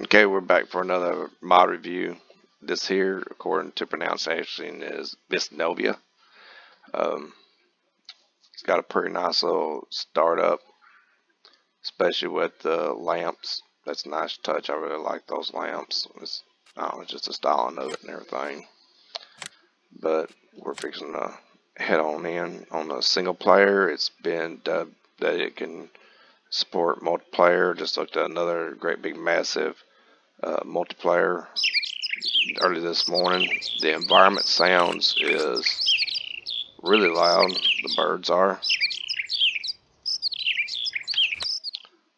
Okay, we're back for another mod review. This here, according to pronunciation, is Wisniowo. Um, it's got a pretty nice little startup, especially with the lamps. That's a nice touch. I really like those lamps. I don't know, it's just the styling of it and everything. But we're fixing to head on in on the single player. It's been dubbed that it can support multiplayer. Just looked at another great big massive multiplayer early this morning. The environment sounds is really loud. The birds are.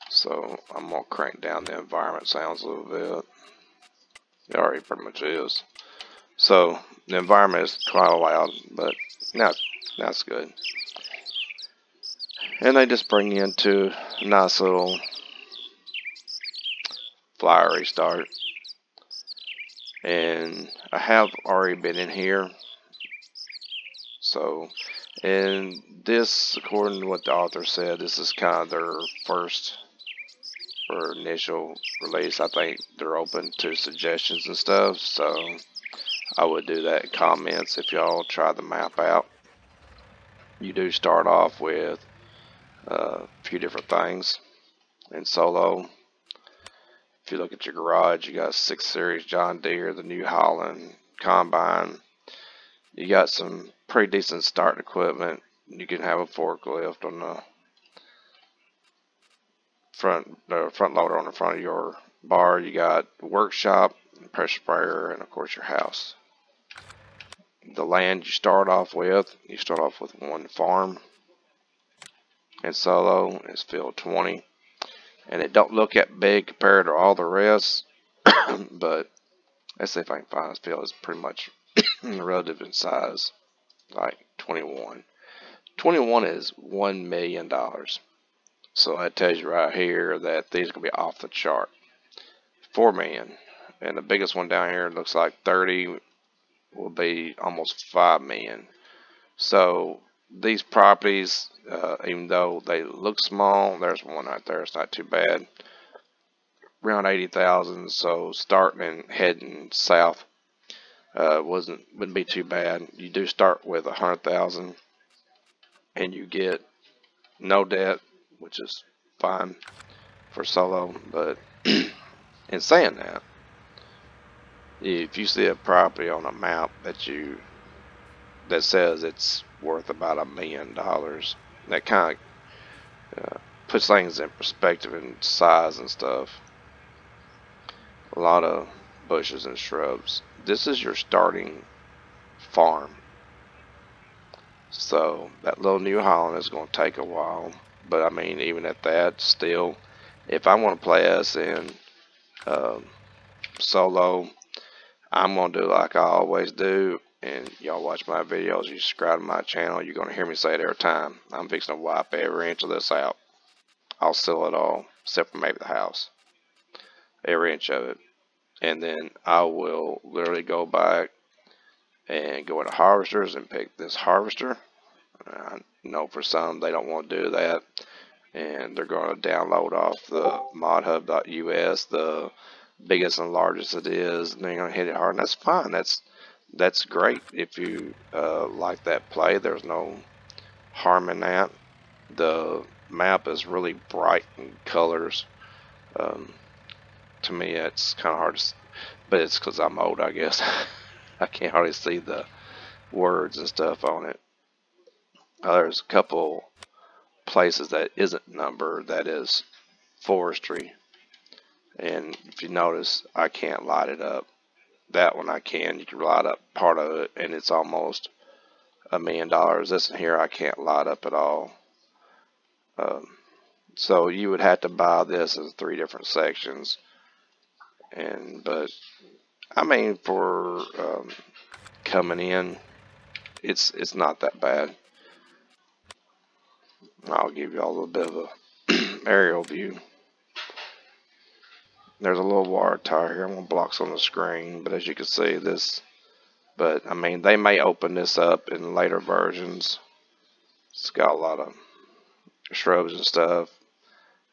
So I'm gonna crank down the environment sounds a little bit. It already pretty much is. So the environment is quite loud, but now that's good. And they just bring you into a nice little flowery start. And I have already been in here. So, and this, according to what the author said, this is kind of their first or initial release. I think they're open to suggestions and stuff, so I would do that in comments if y'all try the map out. You do start off with a few different things in solo. If you look at your garage, you got a 6 Series John Deere, the New Holland Combine. You got some pretty decent starting equipment. You can have a forklift on the front loader on the front of your bar. You got workshop, pressure sprayer, and of course your house. The land you start off with one farm. And solo is field 20. And it don't look that big compared to all the rest, but let's see if I can find this field. It's pretty much relative in size, like 21. 21 is $1 million. So that tells you right here that these are going to be off the chart. 4 million. And the biggest one down here looks like 30 will be almost 5 million. So these properties, even though they look small, there's one right there. It's not too bad. Around 80,000. So starting and heading south wouldn't be too bad. You do start with 100,000, and you get no debt, which is fine for solo. But in saying that, if you see a property on a map that says it's worth about $1 million, that kind of puts things in perspective and size and stuff. A lot of bushes and shrubs. This is your starting farm. So that little New Holland is going to take a while. But I mean, even at that, still, if I want to play us in solo, I'm going to do like I always do. And y'all watch my videos, you subscribe to my channel, you're going to hear me say it every time. I'm fixing to wipe every inch of this out. I'll seal it all, except for maybe the house. Every inch of it. And then I will literally go back and go into harvesters and pick this harvester. I know for some they don't want to do that, and they're going to download off the modhub.us, the biggest and largest it is, and they're going to hit it hard, and that's fine. That's great if you like that play. There's no harm in that. The map is really bright in colors. To me, it's kind of hard to, but it's because I'm old, I guess. I can't hardly see the words and stuff on it. There's a couple places that isn't numbered, that is forestry. And if you notice, I can't light it up. That one I can. You can light up part of it, and it's almost $1 million. This one here I can't light up at all. So you would have to buy this in 3 different sections. But I mean, for coming in, it's not that bad. I'll give you all a little bit of a aerial view. There's a little water tower here. I'm going to block some on the screen, but as you can see, but I mean, they may open this up in later versions. It's got a lot of shrubs and stuff,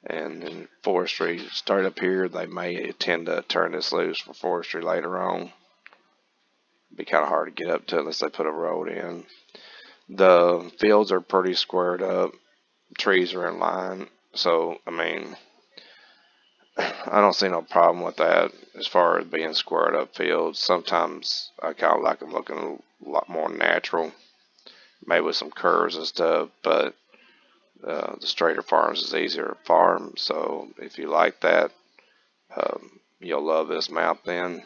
And then forestry start up here. They may tend to turn this loose for forestry later on. Be kind of hard to get up to unless they put a road in. The fields are pretty squared up. Trees are in line. So, I mean, I don't see no problem with that as far as being squared up fields. Sometimes I kind of like them looking a lot more natural, maybe with some curves and stuff, but the straighter farms is easier to farm. So if you like that, you'll love this map then.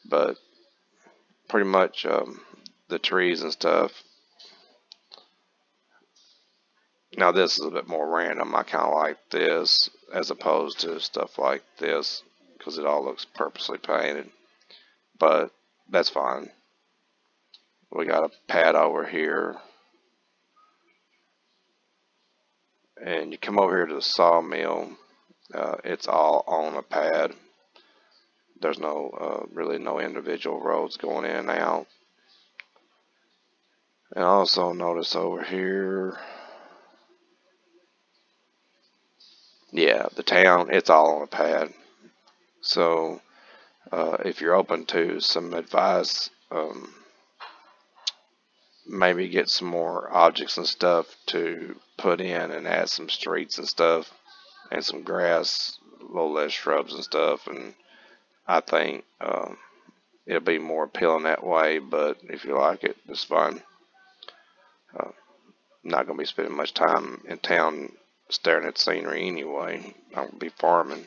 But pretty much the trees and stuff. Now this is a bit more random. I kind of like this as opposed to stuff like this because it all looks purposely painted. But that's fine. We got a pad over here. And you come over here to the sawmill. It's all on a pad. There's no really no individual roads going in and out. And also notice over here, yeah, the town, it's all on a pad. So if you're open to some advice, maybe get some more objects and stuff to put in and add some streets and stuff and some grass, a little less shrubs and stuff. And I think it'll be more appealing that way, but if you like it, it's fine. I'm not going to be spending much time in town staring at scenery anyway. I'm going to be farming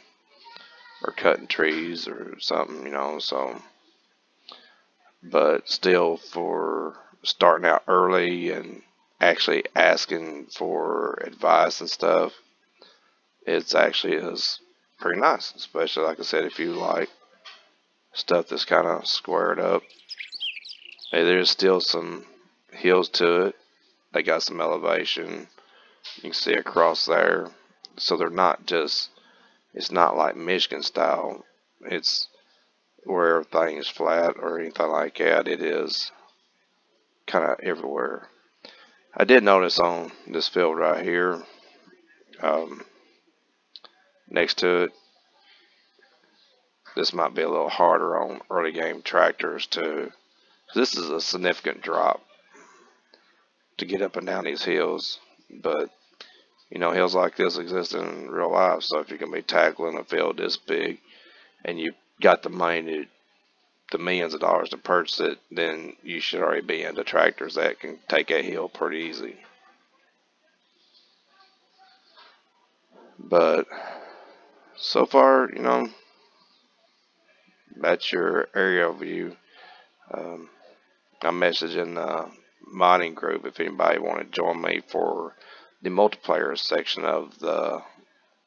or cutting trees or something, so. But still, for starting out early and actually asking for advice and stuff, it's actually is pretty nice, especially like I said, if you like stuff that's kind of squared up. Hey, there's still some hills to it. They got some elevation. You can see across there. So they're not just, it's not like Michigan style. It's where everything is flat or anything like that. It is kind of everywhere. I did notice on this field right here, next to it, this might be a little harder on early game tractors too. This is a significant drop to get up and down these hills, but hills like this exist in real life. So if you're gonna be tackling a field this big and you got the money the millions of dollars to purchase it, then you should already be into tractors that can take a hill pretty easy. But so far, that's your aerial view. I'm messaging the modding group if anybody want to join me for the multiplayer section of the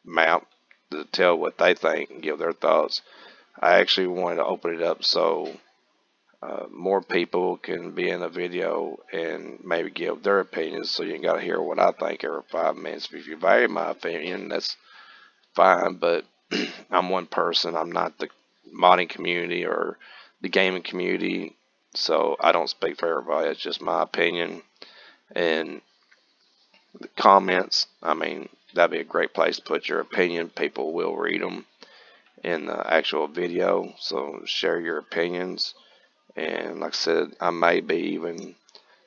map to tell what they think and give their thoughts. I actually wanted to open it up so more people can be in a video and maybe give their opinions, so you got to hear what I think every 5 minutes. If you value my opinion, that's fine, but I'm one person. I'm not the modding community or the gaming community, so I don't speak for everybody. It's just my opinion. And the comments, I mean, that'd be a great place to put your opinion. People will read them in the actual video, so share your opinions. And like I said, I may be even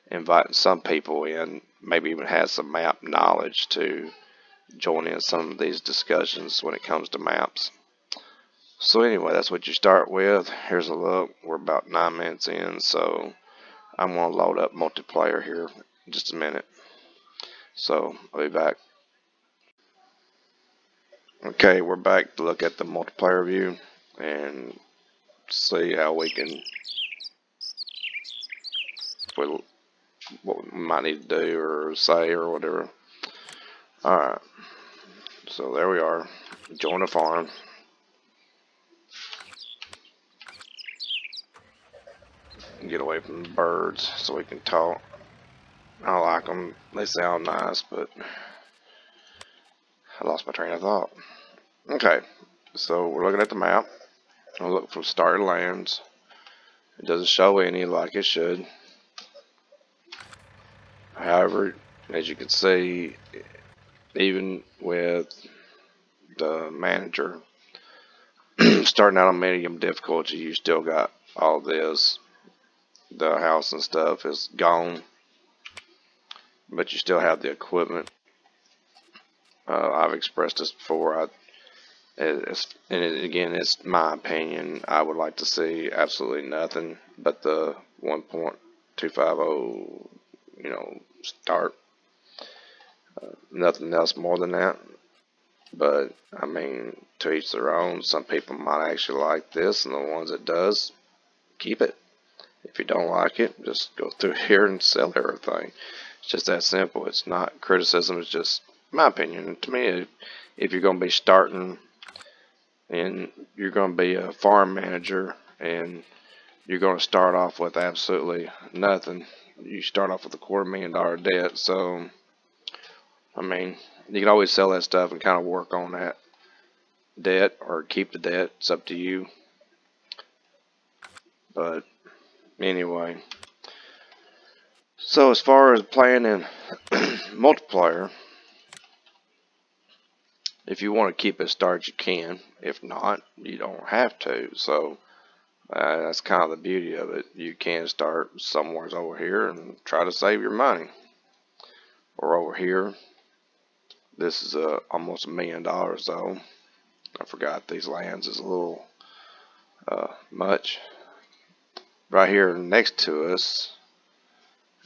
inviting some people in, maybe even have some map knowledge to join in some of these discussions when it comes to maps. So anyway, that's what you start with. Here's a look. We're about 9 minutes in, so I'm going to load up multiplayer here in just a minute. So I'll be back. Okay, we're back to look at the multiplayer view and see how we can, what we might need to do or say or whatever. Alright, so there we are. Join a farm. Get away from the birds so we can talk. I like them. They sound nice, but I lost my train of thought. Okay, so we're looking at the map. I'll look for started lands. It doesn't show any like it should. However, as you can see, even with the manager starting out on medium difficulty, you still got all this. The house and stuff is gone, but you still have the equipment. I've expressed this before. Again, it's my opinion. I would like to see absolutely nothing but the 1.250, start. Nothing else more than that. But, I mean, to each their own. Some people might actually like this, and the ones that does, keep it. If you don't like it, just go through here and sell everything. It's just that simple. It's not criticism. It's just my opinion. To me, if you're going to be starting and you're going to be a farm manager and you're going to start off with absolutely nothing, you start off with a $250,000 debt. So, I mean, you can always sell that stuff and kind of work on that debt or keep the debt. It's up to you. But anyway, so as far as playing in multiplayer, if you want to keep it started, you can. If not, you don't have to. So that's kind of the beauty of it. You can start somewhere over here and try to save your money. Or over here, this is almost $1 million though. I forgot these lands is a little much. Right here next to us,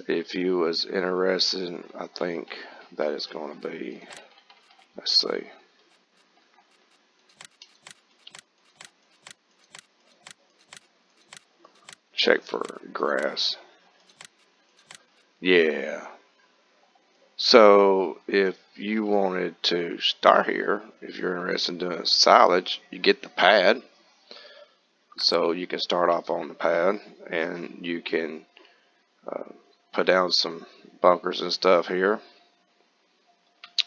if you was interested, I think that is going to be, let's see. Check for grass. Yeah. So if you wanted to start here, if you're interested in doing silage, you get the pad. So you can start off on the pad and you can put down some bunkers and stuff here.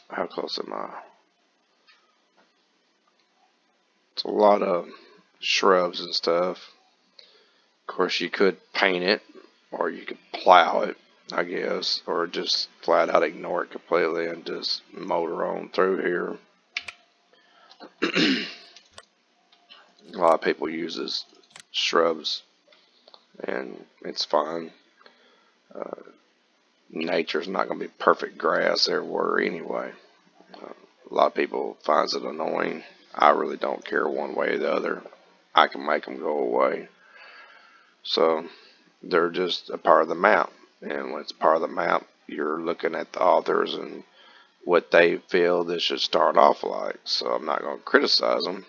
How close am I? It's a lot of shrubs and stuff. Of course, you could paint it, or you could plow it, I guess, or just flat out ignore it completely and just motor on through here. A lot of people use shrubs, and it's fine. Nature's not going to be perfect grass everywhere anyway. A lot of people finds it annoying. I really don't care one way or the other. I can make them go away. So they're just a part of the map. And when it's part of the map, you're looking at the authors and what they feel this should start off like. So I'm not going to criticize them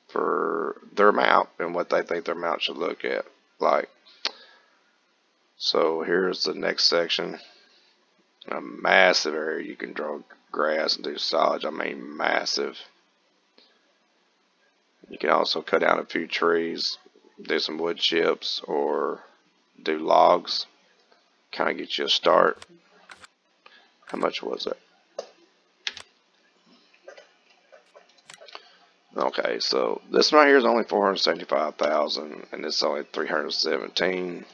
for their map and what they think their map should look at like. So here's the next section. A massive area you can draw grass and do silage. I mean massive. You can also cut down a few trees, do some wood chips, or do logs. Kind of get you a start. How much was it? Okay, so this one right here is only 475,000, and it's only 317.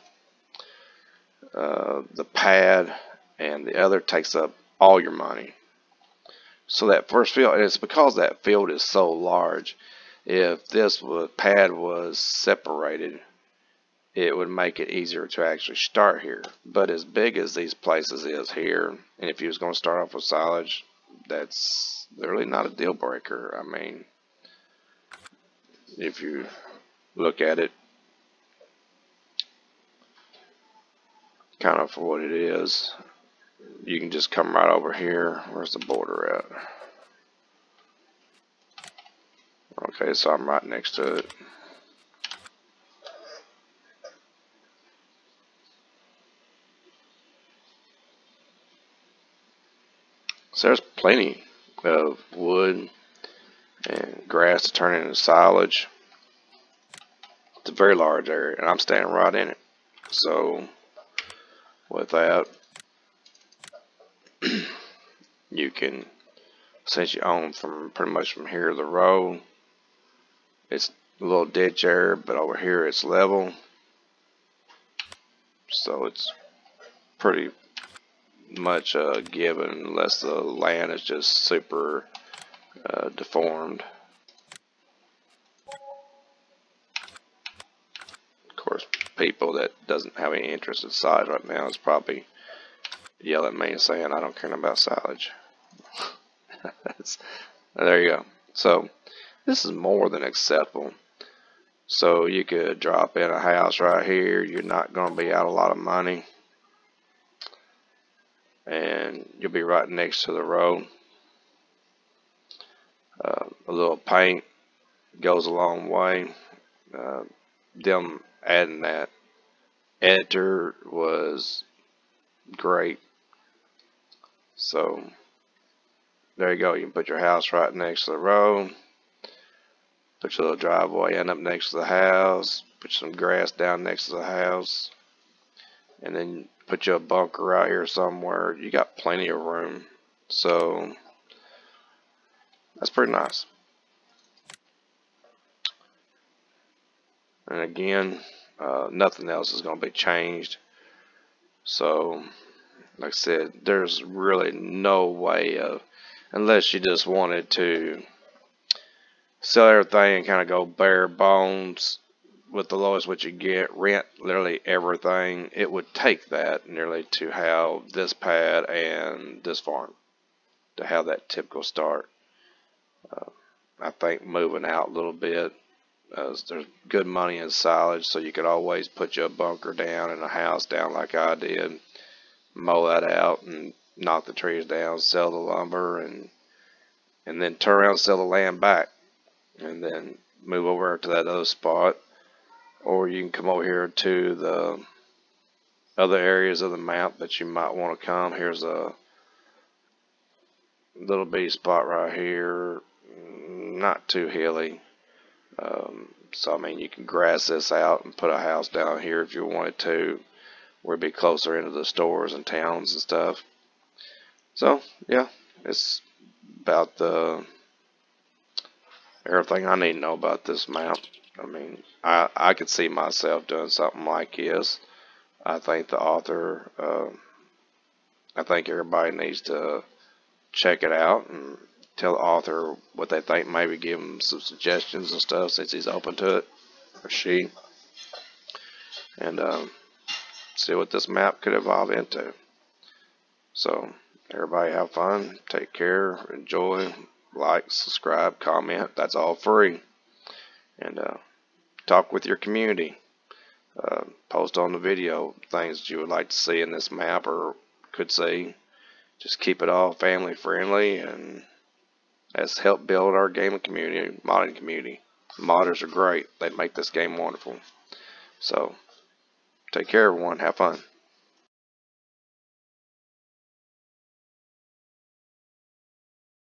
The pad and the other takes up all your money. So that first field, and it's because that field is so large. If this pad was separated, it would make it easier to actually start here. But as big as these places is here, and if you was going to start off with silage, that's really not a deal breaker. I mean, if you look at it kind of for what it is, you can just come right over here. Where's the border at? Okay, so I'm right next to it. So there's plenty of wood and grass to turn into silage. It's a very large area, and I'm standing right in it. So with that, you can, since you own from pretty much from here to the road, it's a little ditch area, but over here it's level. So it's pretty much given unless the land is just super deformed. Of course, people that doesn't have any interest in silage right now is probably yelling at me and saying I don't care about silage. There you go. So this is more than acceptable. So you could drop in a house right here. You're not going to be out a lot of money. And you'll be right next to the road. A little paint goes a long way. Them adding that editor was great. So there you go. You can put your house right next to the road. Put your little driveway end up next to the house. Put some grass down next to the house. And then put you a bunker out here somewhere. You got plenty of room. So that's pretty nice. And again, nothing else is going to be changed. So, like I said, there's really no way of, unless you just wanted to sell everything and kind of go bare bones with the lowest what you get, rent literally everything, it would take that nearly to have this pad and this farm, to have that typical start. I think moving out a little bit, there's good money in silage, so you could always put your bunker down and a house down like I did, mow that out and knock the trees down, sell the lumber, and then turn around and sell the land back, and then move over to that other spot. Or you can come over here to the other areas of the map that you might want to come. Here's a little bitty spot right here, not too hilly. So I mean, you can grass this out and put a house down here if you wanted to, where it'd be closer into the stores and towns and stuff. So yeah, it's about everything I need to know about this map. I mean, I could see myself doing something like this. I think the author, I think everybody needs to check it out and tell the author what they think, maybe give him some suggestions and stuff since he's open to it, or she, and see what this map could evolve into. So everybody have fun, take care, enjoy, like, subscribe, comment. That's all free. And talk with your community. Post on the video things that you would like to see in this map or could see. Just keep it all family friendly, and that's helped build our gaming community, modding community. Modders are great. They make this game wonderful. So take care, everyone. Have fun.